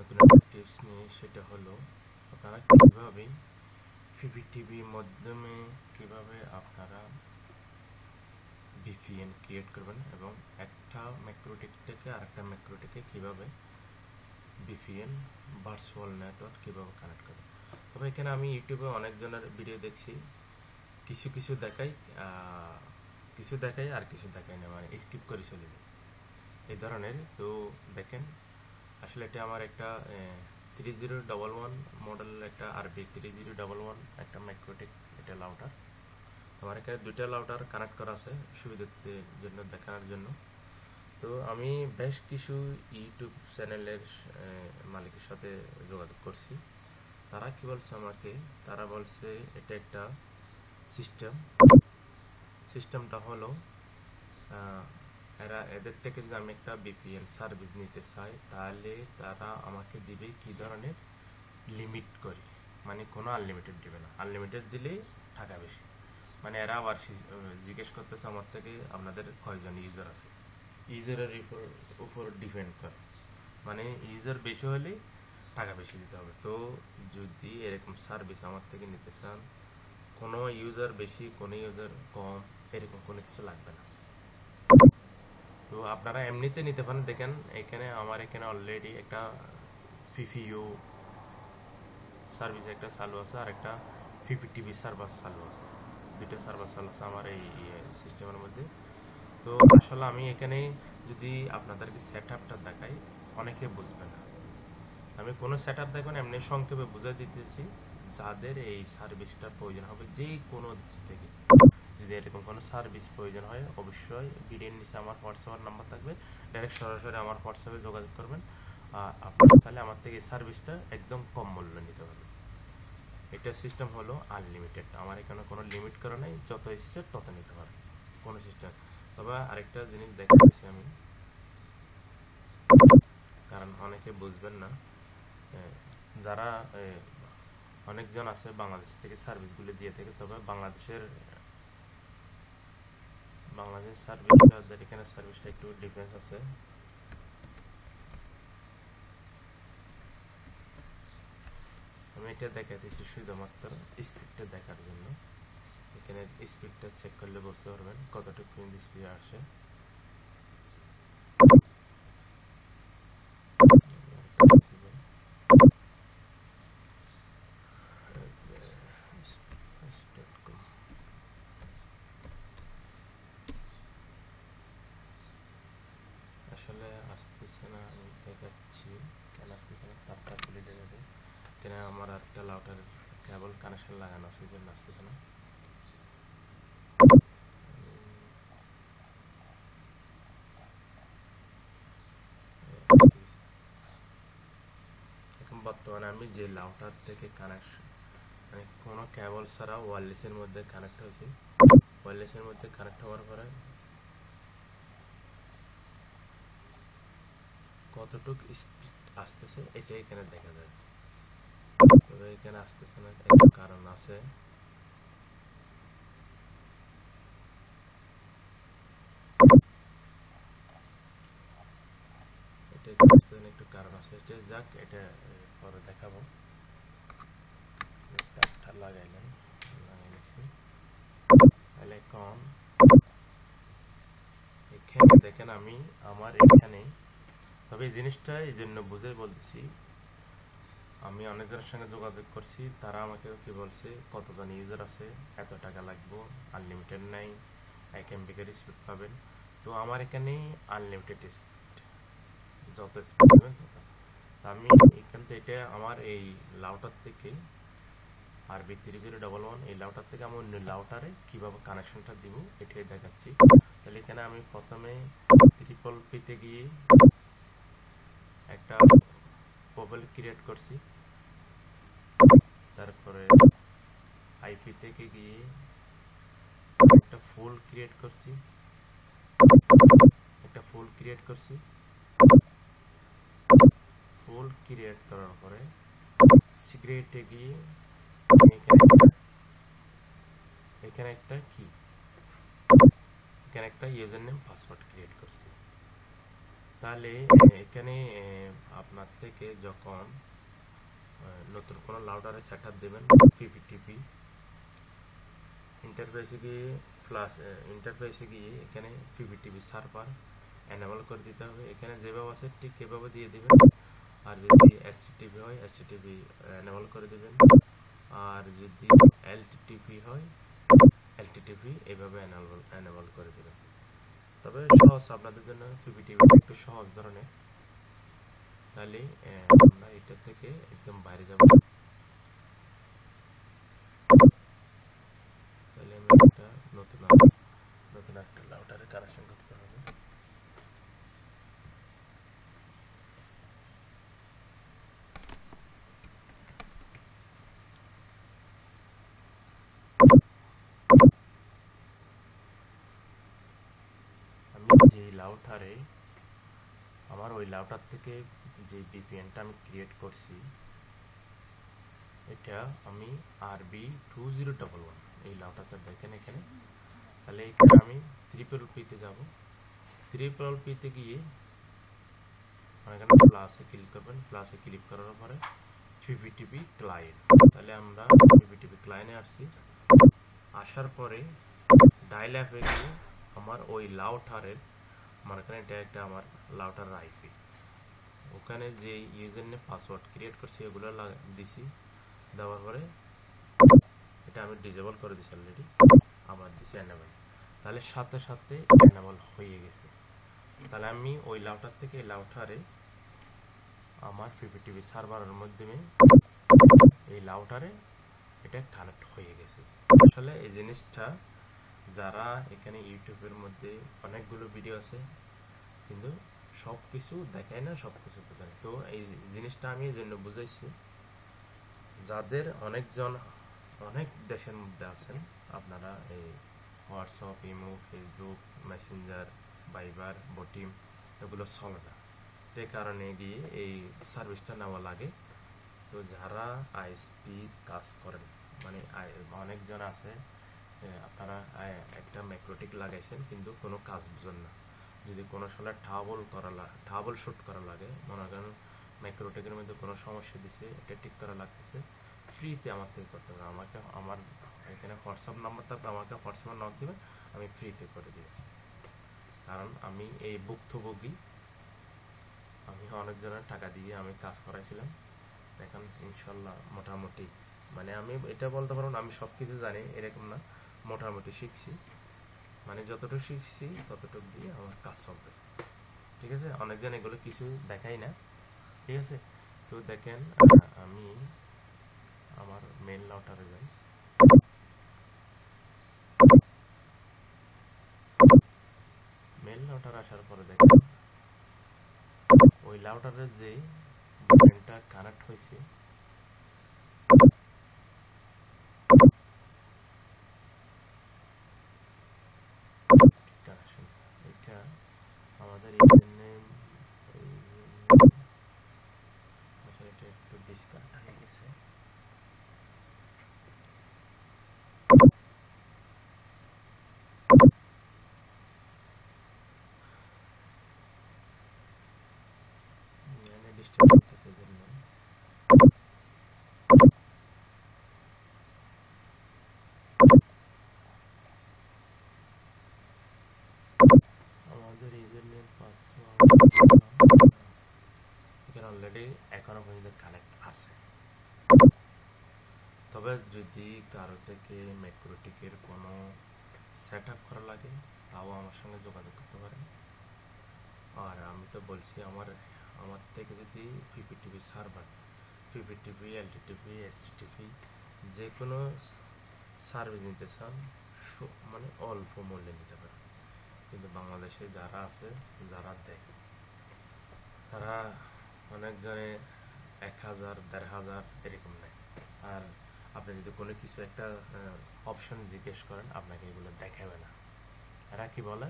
নতুন একটা টিপস নিয়ে, সেটা হলো আপনারা কীভাবে পিপিটিভি মাধ্যমে কিভাবে আপনারা ভিপিএন ক্রিয়েট করবেন এবং একটা ম্যাক্রোটেক থেকে আরেকটা ম্যাক্রোটেকে কিভাবে ভিপিএন ভার্চুয়াল নেটওয়ার্ক কিভাবে কানেক্ট করবেন। তবে এখানে আমি ইউটিউবে অনেকজনের ভিডিও দেখছি, কিছু কিছু দেখাই আর কিছু দেখাই না, মানে স্কিপ করে চলে যায় এই ধরনের। তো দেখেন, আসলে এটা আমার একটা 3011 মডেল, একটা আরবি 3011 একটা ম্যাক্রোটেক, এটা লাউটার। আমার এখানে দুইটা লাউটার কানেক্ট করা আছে সুবিধার জন্য, দেখানোর জন্য। তো আমি বেশ কিছু ইউটিউব চ্যানেলের মালিকের সাথে যোগাযোগ করছি। তারা কি বলছে আমাকে, তারা বলছে এটা একটা সিস্টেমটা হলো এদের থেকে যদি আমি একটা ভিপিএন সার্ভিস নিতে চাই, তাহলে তারা আমাকে দিবে কি ধরনের লিমিট করে, মানে কোনো আনলিমিটেড দিবে না। আনলিমিটেড দিলেই টাকা বেশি, মানে এরা আবার জিজ্ঞেস করতেছে আমার থেকে আপনাদের কয়জন ইউজার আছে, ইউজারের উপর ডিপেন্ড করে, মানে ইউজার বেশি হলে টাকা বেশি দিতে হবে। তো যদি এরকম সার্ভিস আমার থেকে নিতে চান, কোনো ইউজার বেশি কোনো ইউজার কম এরকম কোনো কিছু লাগবে না। তো আপনারা এমনিতে নিতে পারেন। দেখেন এখানে আমার এখানে অলরেডি একটা পিপিইউ সার্ভিস একটা চালু আছে, আর একটা পিপিটিভি সার্ভার চালু আছে, দুটো সার্ভার চালু আছে আমার এই সিস্টেমের মধ্যে। তো আসলে আমি এখানে যদি আপনাদেরকে সেট আপটা দেখাই, অনেকে বুঝবে না। আমি কোনো সেট আপ দেখবেন এমনি সংক্ষেপে বুঝাই দিতেছি, যাদের এই সার্ভিসটার প্রয়োজন হবে যে কোনো দেশ থেকে, যদি এরকম কোনো সার্ভিস প্রয়োজন হয়, অবশ্যই ভিডিওর নিচে আমার হোয়াটসঅ্যাপ নাম্বার থাকবে, ডাইরেক্ট সরাসরি আমার হোয়াটসঅ্যাপে যোগাযোগ করবেন। আপনারা তাহলে আমার থেকে এই সার্ভিসটা একদম কম মূল্যে নিতে পারবেন। এটা সিস্টেম হলো আনলিমিটেড, আমার এখানে কোনো লিমিট করা নেই, যত ইচ্ছে তত নিতে পারবেন, কোনো সিস্টেম। তবে আরেকটা জিনিস দেখাচ্ছি আমি, কারণ অনেকে বুঝবেন না, যারা অনেকজন আছে বাংলাদেশ থেকে সার্ভিসগুলো দিয়ে থাকে, তবে বাংলাদেশ সার্ভিসটা, এখানে সার্ভিসটা একটু ডিফারেন্স আছে। আমি এটা দেখাতেছি শুধুমাত্র স্পিডটা দেখার জন্য। এখানে স্পিডটা চেক করলে বুঝতে পারবেন কতটুকু স্পিড আসে। আসলে আসতেছে না, আমি দেখাচ্ছি কেন আসতেছে না, তারটা খুলে দেখাবে কেন। আমার একটা লাউটার কেবল কানেকশন লাগানো আছে, যে আসতেছে না। এখন বর্তমানে আমি যে লাউটার থেকে কানেকশন, মানে কোনো কেবল ছাড়া ওয়্যারলেসের মধ্যে কানেক্ট হয়েছে, ওয়্যারলেসের মধ্যে কানেক্ট হওয়ার পরে কতটুক স্পিড আসতেছে এটা এখানে দেখা যায়। তবে এখানে আসতেছে না, একটা কারণ আছে। এটা একটু কারণ আছে, এটা যাক, এটা পরে দেখাবো। তারটা লাগাইলাম, লাগাই নিচ্ছি। তাহলে এখন এখানে দেখেন আমি আমার এখানে, তবে এই জিনিসটা এই জন্য বুঝে বলতেছি, আমি অনেকজনের সঙ্গে যোগাযোগ করছি, তারা আমাকে কি বলছে, কতজন ইউজার আছে, এত টাকা লাগবে, আনলিমিটেড নাই, 1 MB স্পিড পাবেন। তো আমার এখানে আনলিমিটেড স্পিড, যত স্পিড পাবেন তত। আমি এখান থেকে, এটা আমার এই লাউটার থেকে আরবি 3011 এই লাউটার থেকে আমি অন্য লাউটারে কিভাবে কানেকশনটা দিব এটাই দেখাচ্ছি। তাহলে এখানে আমি প্রথমে ট্রিপল পিতে গিয়ে একটা প্রোফাইল ক্রিয়েট করছি, তারপরে আইপি থেকে গিয়ে একটা ফুল ক্রিয়েট করছি, ফুল ক্রিয়েট করার পরে সিক্রেটে গিয়ে এখানে একটা ইউজার নেম পাসওয়ার্ড ক্রিয়েট করছি। তাহলে এখানে আপনার থেকে যখন নতুন কোনো লাউডারে সেট আপ দেবেন পিপিটিপি ইন্টারফেসে গিয়ে এখানে পিপিটিপি সার্ভার এনেবল করে দিতে হবে। এখানে যেভাবে আছে ঠিক এভাবে দিয়ে দিবেন। আর যদি এসটিটিপি হয় এসটিটিপি এনেবল করে দিবেন। আর যদি এলটিটিপি হয় এলটিটিপি এভাবে এনেবল করে দিবেন। তবে সহজ আপনাদের জন্য পিপিটিপি একটু সহজ ধরনের। তাহলে আমরা এটা থেকে একদম বাইরে যাব। তাহলে আমি একটা নতুন একটা রাউটারে কানেকশন করতে হবে। আমি যে লাউটারে আমার ওই লাউটার থেকে যে ভিপিএনটা আমি ক্রিয়েট করছি এটা আমি RB2011 এই লাউটারটা দেখেন এখানে। তাহলে এখানে আমি ট্রিপল-পি-তে যাব। ট্রিপল-পি-তে গিয়ে এখানে প্লাসে ক্লিক করবেন। প্লাসে ক্লিক করার পরে পিপিটিপি ক্লায়েন্ট। তাহলে আমরা পিপিটিপি ক্লায়েন্টে আসছি। আসার পরে ডায়াল অ্যাপে গিয়ে আমার ওই লাউটারের এখানে এটা একটা আমার লাউটার আইপি, ওখানে যে ইউজার নেম পাসওয়ার্ড ক্রিয়েট করছি এগুলো দিছি। দেওয়ার পরে এটা আমি ডিসেবল করে দিছি অলরেডি, আবার দিছি এনেবল। তাহলে সাথে সাথে এনেবল হয়ে গেছে। তাহলে আমি ওই লাউটার থেকে এই লাউটারে আমার পিপিটিপি সার্ভারের মাধ্যমে এই লাউটারে এটা কানেক্ট হয়ে গেছে। আসলে এই জিনিসটা যারা এখানে ইউটিউবের মধ্যে অনেকগুলো ভিডিও আছে কিন্তু সব কিছু দেখায় না, সব কিছু বোঝায়। তো এই জিনিসটা আমি এই জন্য বুঝাইছি, যাদের অনেক দেশের মধ্যে আছেন আপনারা এই WhatsApp, imo, Facebook, Messenger, Viber, Botim এগুলো চলে না, যে কারণে গিয়ে এই সার্ভিসটা নেওয়া লাগে। তো যারা আইএসপি কাজ করেন অনেকজন আছে আপনারা একটা ম্যাক্রোটিক লাগাইছেন কিন্তু কোনো কাজ বুঝেন না। যদি কোনো সময় ট্রাবল শুট করা লাগে, মনে করেন ম্যাক্রোটিকের মধ্যে কোনো সমস্যা দিছে, এটা ঠিক করা লাগতেছে, ফ্রিতে আমার থেকে করতে হবে। আমার এখানে হোয়াটসঅ্যাপ নাম্বার থাকবে, আমাকে হোয়াটসঅ্যাপে নক দিবেন, আমি ফ্রিতে করে দিব। কারণ আমি এই ভুক্তভোগী, আমি অনেকজনের টাকা দিয়ে আমি কাজ করাইছিলাম। এখন ইনশাল্লাহ মোটামুটি আমি এটা বলতে পারবো না আমি সব কিছু জানি এরকম না, মোটামুটি শিখছি। যতটুকু শিখছি ততটুকু দিয়ে আমার কাজ চলতেছে। ঠিক আছে, অনেকজন এগুলো কিছু দেখাই না। ঠিক আছে, তো দেখেন আমি আমার মেইন লাউটারে যাই। মেইন লাউটার আসার পরে দেখেন ওই লাউটারের যে ভিপিএনটা কানেক্ট হয়েছে কানেকশন, এটা আমাদের আসলে এটা একটু ডিসকানেক্ট হয়ে গেছে। ডিস্টার্ব করতেছে জন্য আমাদের ইউজারনেম পাসওয়ার্ড এখানে অলরেডি এখনো পর্যন্ত কানেক্ট আছে। তবে যদি কারো থেকে ম্যাক্রোটিকের কোনো সেট আপ করা লাগে তাও আমার সঙ্গে যোগাযোগ করতে পারেন। আর আমি তো বলছি আমার থেকে যদি পিপিটিপি সার্ভার, পিপিটিপি, এলটিটিপি, এসটিটিপি যে কোনো সার্ভিস নিতে চান অল্প মূল্যে নিতে পারেন। কিন্তু বাংলাদেশে যারা আছে, যারা দেয়, তারা অনেকজনে 1000, 1500 এরকম নেয়। আর আপনি যদি কোনো কিছু একটা অপশন জিজ্ঞেস করেন আপনাকে এগুলো দেখাবে না। এরা কি বলে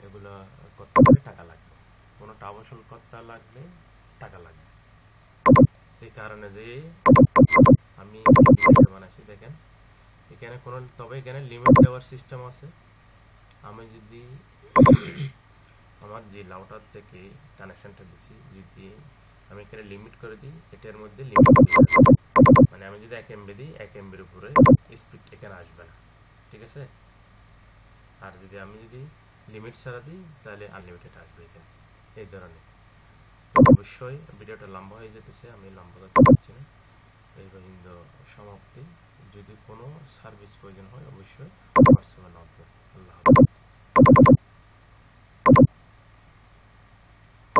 এগুলো করতে গেলে টাকা লাগবে, কোনো ট্রাবল করতে লাগলে টাকা লাগবে। এই কারণে যে আমি বানাইছি দেখেন এখানে এখানে লিমিট দেওয়ার সিস্টেম আছে। আমি যদি আমার যে লাউটার থেকে কানেকশনটা দিছি যদি আমি এখানে লিমিট করে দিই, এটার মধ্যে লিমিট মানে আমি যদি 1 এমবি দিই 1 এমবির উপরে স্পিড এখানে আসবে না, ঠিক আছে। আর যদি আমি লিমিট ছাড়া দিই তাহলে আনলিমিটেড আসবে এখানে, এই ধরনের। অবশ্যই ভিডিওটা লম্বা হয়ে যেতেছে, আমি লম্বা করতে পারছি না। এই পর্যন্ত সমাপ্তি। যদি কোনো সার্ভিস প্রয়োজন হয় অবশ্যই হোয়াটসঅ্যাপে নক করুন। আল্লাহ হাফেজ।